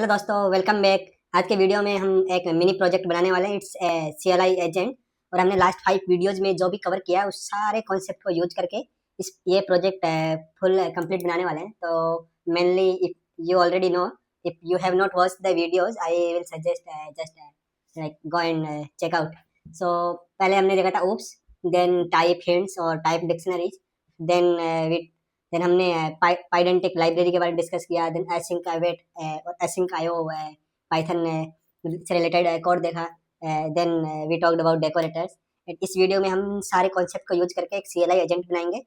Hello दोस्तों, welcome back. आज के वीडियो में हम एक मिनी प्रोजेक्ट बनाने वाले हैं। It's CLI agent. और हमने लास्ट 5 वीडियोस में जो भी कवर किया है उस सारे कॉन्सेप्ट को यूज करके ये प्रोजेक्ट फुल कंप्लीट बनाने वाले हैं। तो mainly if you already know, if you have not watch the videos, I will suggest just like go and check out. So पहले हमने देखा था oops, देन टाइप हिंट्स और टाइप डिक्शनरीज, देन देन हमने पाइडेंटिक लाइब्रेरी के बारे में discuss किया। देन एसिंक अवेट और एसिंक आईओ पाइथन से रिलेटेड कोड देखा। Then we talked about decorators. इस वीडियो में हम सारे कॉन्सेप्ट को यूज करके एक CLI एजेंट बनाएंगे।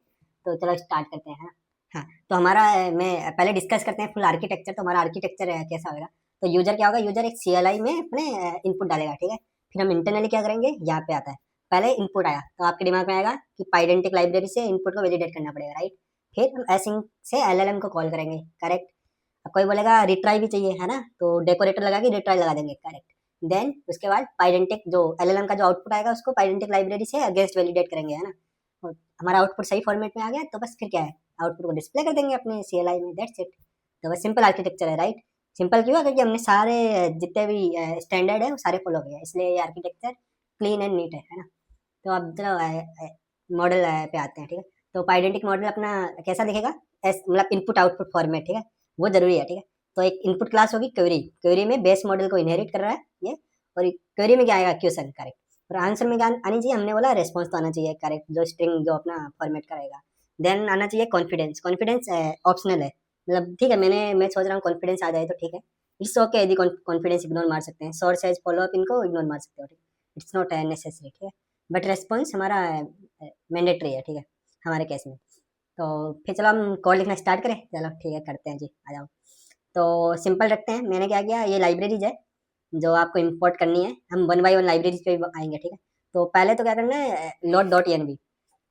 तो चलो स्टार्ट करते हैं। हाँ, तो हमारा मैं पहले डिस्कस करते हैं फुल आर्किटेक्चर। तो हमारा आर्किटेक्चर कैसा होगा? तो यूजर क्या होगा? यूजर एक CLI में अपने इनपुट डालेगा, ठीक है। फिर हम इंटरनली क्या करेंगे, यहाँ पे आता है। पहले इनपुट आया तो आपके दिमाग में आएगा कि पाइडेंटिक लाइब्रेरी से इनपुट को वैलिडेट करना पड़ेगा, राइट। फिर हम एसिंक से LLM को कॉल करेंगे, करेक्ट। अब कोई बोलेगा रिट्राई भी चाहिए, है ना, तो डेकोरेटर लगा के रिट्राई लगा देंगे, करेक्ट। देन उसके बाद पाइडेंटिक जो LLM का जो आउटपुट आएगा उसको पाइडेंटिक लाइब्रेरी से अगेंस्ट वैलिडेट करेंगे, है ना। और हमारा आउटपुट सही फॉर्मेट में आ गया तो बस फिर क्या है, आउटपुट को डिस्प्ले कर देंगे अपने CLI में, दैट्स इट। तो बस सिंपल आर्किटेक्चर है, राइट। सिंपल क्यों है? क्योंकि हमने सारे जितने भी स्टैंडर्ड है वो सारे फॉलो किया, इसलिए ये आर्किटेक्चर क्लीन एंड नीट है ना। तो अब चलो मॉडल पे आते हैं, ठीक है। तो पाइडेंटिक मॉडल अपना कैसा दिखेगा? मतलब इनपुट आउटपुट फॉर्मेट, ठीक है, वो जरूरी है, ठीक है। तो एक इनपुट क्लास होगी क्वेरी। क्वेरी में बेस मॉडल को इनहेरिट कर रहा है ये। और क्वेरी में क्या आएगा? Question, correct. और आंसर में क्या आनी चाहिए? हमने बोला रेस्पॉन्स तो आना चाहिए, करेक्ट, जो स्ट्रिंग जो अपना फॉर्मेट करेगा। देन आना चाहिए कॉन्फिडेंस। कॉन्फिडेंस ऑप्शनल है, मतलब ठीक है, मैं सोच रहा हूँ कॉन्फिडेंस आ जाए तो ठीक है। इट्स ओके यदि कॉन्फिडेंस इग्नोर मार सकते हैं, सोर्स एज फॉलो अप इनको इग्नोर मार सकते हो, ठीक है। इट्स नॉट नेसेसरी, ठीक है। बट रेस्पॉन्स हमारा मैंडेटरी है, ठीक है, हमारे केस में। तो फिर चलो हम कोड लिखना स्टार्ट करें। चलो ठीक है, करते हैं जी, आ जाओ। तो सिंपल रखते हैं। मैंने क्या किया, ये लाइब्रेरीज है जो आपको इंपोर्ट करनी है। हम वन बाई वन लाइब्रेरीज पे आएंगे, ठीक है। तो पहले तो क्या करना है, लोड डॉट एन वी।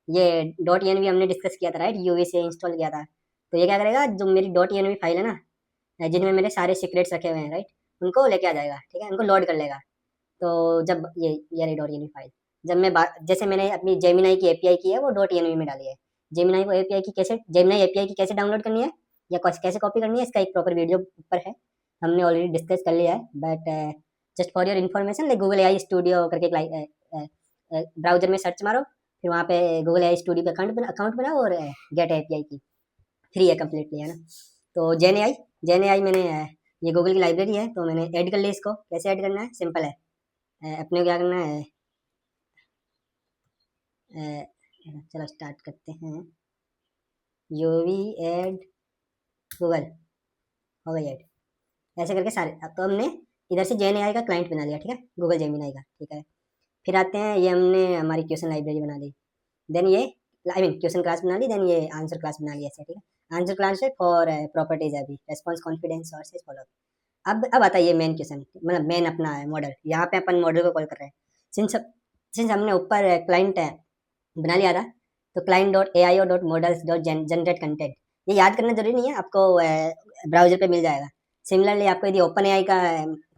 ये डॉट एन वी हमने डिस्कस किया था, राइट, यूवी से इंस्टॉल किया था। तो ये क्या करेगा, जो मेरी डॉट एन वी फाइल है ना, जिनमें मेरे सारे सीक्रेट्स रखे हुए हैं, राइट, उनको लेके आ जाएगा, ठीक है, उनको लोड कर लेगा। तो जब ये रही डॉट एन वी फाइल। जब मैं जैसे मैंने अपनी जेमिनाई की API की है वो डॉट एन वी में डाली है। जेमिनाई API की कैसे डाउनलोड करनी है या कैसे कॉपी करनी है, इसका एक प्रॉपर वीडियो ऊपर है, हमने ऑलरेडी डिस्कस कर लिया है। But just for your information, like Google AI studio करके ब्राउजर में सर्च मारो, फिर वहाँ पे गूगल AI स्टूडियो पे अकाउंट बनाओ और गेट API की फ्री है कम्प्लीटली, है ना। तो जेन AI मैंने ये गूगल की लाइब्रेरी है, तो मैंने ऐड कर ली इसको। कैसे ऐड करना है? सिंपल है। अपने को क्या करना है, चलो स्टार्ट करते हैं। यूवी एड गूगल, हो गई ऐड। ऐसे करके सारे। अब तो हमने इधर से जेन AI का क्लाइंट बना लिया, ठीक है, गूगल जेमिनाई का, ठीक है। फिर आते हैं, ये हमने हमारी क्वेश्चन लाइब्रेरी बना दी। देन ये आई मीन क्वेश्चन क्लास बना ली। देन ये आंसर क्लास बना लिया ऐसे, ठीक है। आंसर क्लास है फॉर प्रॉपर्टीज, अभी रेस्पॉन्स, कॉन्फिडेंस, सोर्सेज, फॉलो। अब आता है ये मेन क्वेश्चन, मतलब मेन अपना मॉडल। यहाँ पे अपन मॉडल को कॉल कर रहे हैं। सिंस सिंस हमने ऊपर क्लाइंट बना लिया था, तो client dot AIO dot models dot generate content, ये याद करना जरूरी नहीं है, आपको ब्राउजर पे मिल जाएगा। सिमिलरली आपको यदि ओपन AI का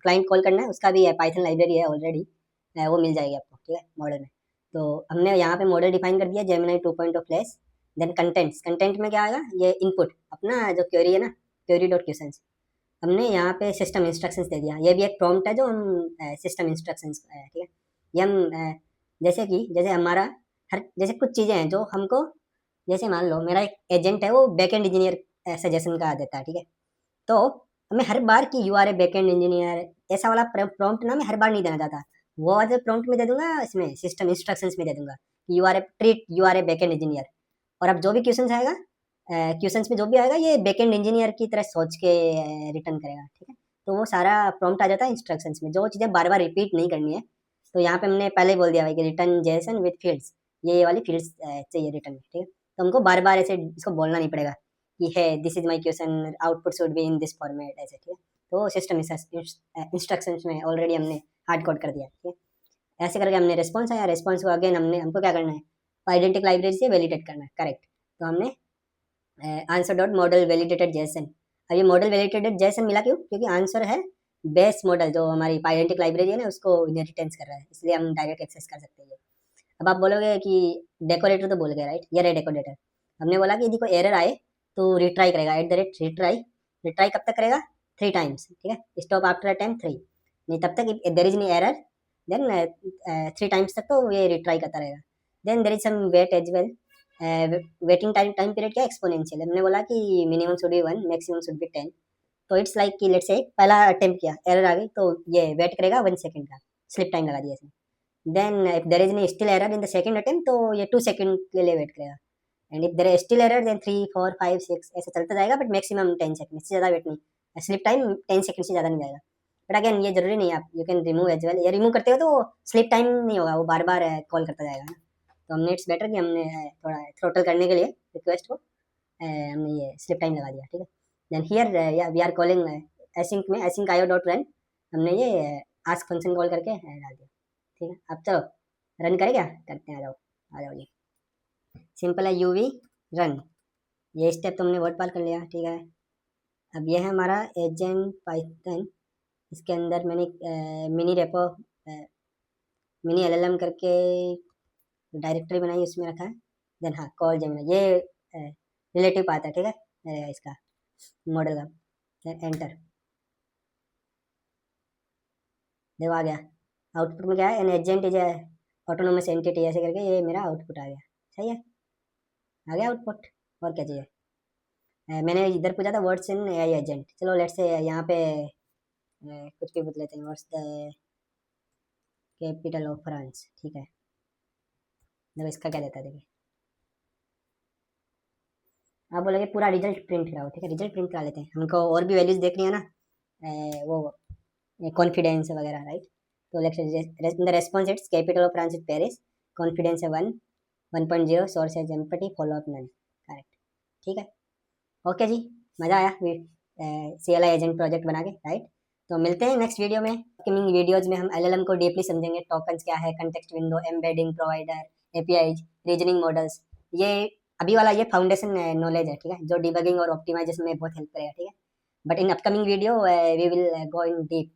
क्लाइंट कॉल करना है, उसका भी पाइथन लाइब्रेरी है ऑलरेडी, वो मिल जाएगी आपको, ठीक है, मॉडल में। तो हमने यहाँ पे मॉडल डिफाइन कर दिया, Gemini 2.0 flash. Then contents, content में क्या आएगा, ये इनपुट अपना जो क्वेरी है ना, क्वेरी डॉट क्वेश्चंस। हमने यहाँ पे सिस्टम इंस्ट्रक्शंस दे दिया, ये भी एक प्रॉम्प्ट है जो हम सिस्टम इंस्ट्रक्शंस, ठीक है। ये हम जैसे हमारा जैसे कुछ चीज़ें हैं जो हमको, जैसे मान लो मेरा एक एजेंट है, वो बैकएंड इंजीनियर सजेशन का देता है, ठीक है। तो मैं हर बार की you are a backend engineer, ऐसा वाला प्रॉम्प्ट ना मैं हर बार नहीं देना चाहता। वो वाले प्रॉम्प्ट में दे दूंगा, इसमें सिस्टम इंस्ट्रक्शंस में दे दूंगा, you are a backend engineer. और अब जो भी क्वेश्चन आएगा, क्वेश्चंस में जो भी आएगा, ये बैकएंड इंजीनियर की तरह सोच के रिटर्न करेगा, ठीक है। तो वो सारा प्रॉम्प्ट आ जाता है इंस्ट्रक्शंस में, जो चीज़ें बार बार रिपीट नहीं करनी है। तो यहाँ पे हमने पहले ही बोल दिया भाई कि रिटर्न जेसन विद फील्ड्स, ये वाली फील्ड्स चाहिए रिटर्न में, ठीक है। तो हमको बार बार ऐसे इसको बोलना नहीं पड़ेगा कि है this is my question, output should be in this format, ऐसे, ठीक है। तो सिस्टम इंस्ट्रक्शंस में ऑलरेडी हमने हार्ड कोड कर दिया, ठीक है। ऐसे करके हमने रेस्पॉन्स आया, रेस्पॉन्स को अगेन हमको क्या करना है, आइडेंटिक लाइब्रेरी से वैलिडेट करना है, करेक्ट। तो हमने answer dot model validated Jason. अब ये मॉडल वैलिडेटेड जेसन मिला क्यों? क्योंकि आंसर है बेस मॉडल जो हमारी आइडेंटिक लाइब्रेरी है ना, उसको इनहेरिटेंस कर रहा है, इसलिए हम डायरेक्ट एक्सेस कर सकते हैं ये। अब आप बोलोगे कि डेकोरेटर तो बोल गए, राइट, ये रहे डेकोरेटर। हमने बोला कि यदि कोई एरर आए तो रिट्राई करेगा, @ रिट्राई। रिट्राई कब तक करेगा? 3 टाइम्स, ठीक है, स्टॉप आफ्टर अ टाइम 3, नहीं तब तक if there is any error then 3 times तक तो ये रिट्राई करता रहेगा। Then there is some wait as well, waiting time period क्या एक्सपोनेंशियल है, हमने बोला कि minimum should be 1, maximum should be 10, तो इट्स लाइक कि लेट्स से पहला अटेम्प्ट किया, एरर आ गई, तो ये वेट करेगा 1 सेकंड का, स्लिप टाइम लगा दिया इसने। Then if there is any still error in the second attempt, तो ये 2 सेकंड के लिए वेट करेगा, and if there is still error then 3 4 5 6 ऐसे चलता जाएगा, बट मैक्सिमम 10 सेकंड, इससे ज़्यादा वेट नहीं, स्लिप टाइम 10 सेकंड से ज़्यादा नहीं जाएगा। बट अगेन ये जरूरी नहीं है, आप you can remove as well, ये रिमूव करते हो तो स्लिप टाइम नहीं होगा, वो बार बार कॉल करता जाएगा ना। तो हमने इट्स बेटर कि हमने थोड़ा थ्रोटल करने के लिए रिक्वेस्ट को हमने ये स्लिप टाइम लगा दिया, ठीक है। देन हियर या वी आर कॉलिंग एसिंक में एसिंक आयो डॉट रन, हमने ये आस्क फंक्शन कॉल करके डाल दिया, ठीक है। अब चलो रन करें, क्या करते हैं, आ जाओ जी। सिंपल है, यूवी रन, ये स्टेप तो हमने वर्ड पाल कर लिया, ठीक है। अब ये है हमारा एजेंट पाइथन, इसके अंदर मैंने मिनी रेपो मिनी एलएलएम करके डायरेक्टरी बनाई, उसमें रखा है। देन हाँ कॉल जेमिनी, ये रिलेटिव पाथ है, ठीक है, इसका मॉडल का। एंटर, देखो आ गया, आउटपुट में क्या है, an agent is autonomous entity, ऐसे करके ये मेरा आउटपुट आ गया, सही है, आ गया आउटपुट। और क्या चाहिए, मैंने इधर पूछा था वर्ड्स इन एआई एजेंट, चलो लेट्स से यहाँ पे कुछ भी पूछ लेते हैं, what's the capital of France, ठीक है। देखो इसका क्या देता है, देखिए आप बोलोगे पूरा रिजल्ट प्रिंट कराओ, ठीक है, रिजल्ट प्रिंट करा लेते हैं, हमको और भी वैल्यूज देखनी है ना, वो कॉन्फिडेंस वगैरह, राइट। तो let's in the response it's capital of France is Paris, confidence है 1.0, सोर्स है empty, follow up none, correct, ठीक है। ओके जी, मज़ा आया CLI एजेंट प्रोजेक्ट बना के, राइट। तो मिलते हैं नेक्स्ट वीडियो में, अपकमिंग वीडियोज में हम LLM को डीपली समझेंगे, टोकन्स क्या है, context window, embedding, provider, APIs, reasoning models, ये अभी वाला ये फाउंडेशन नॉलेज है, ठीक है, जो डिबगिंग और ऑप्टिमाइजेशन में बहुत हेल्प करेगा, ठीक है। But in upcoming video we will go in deep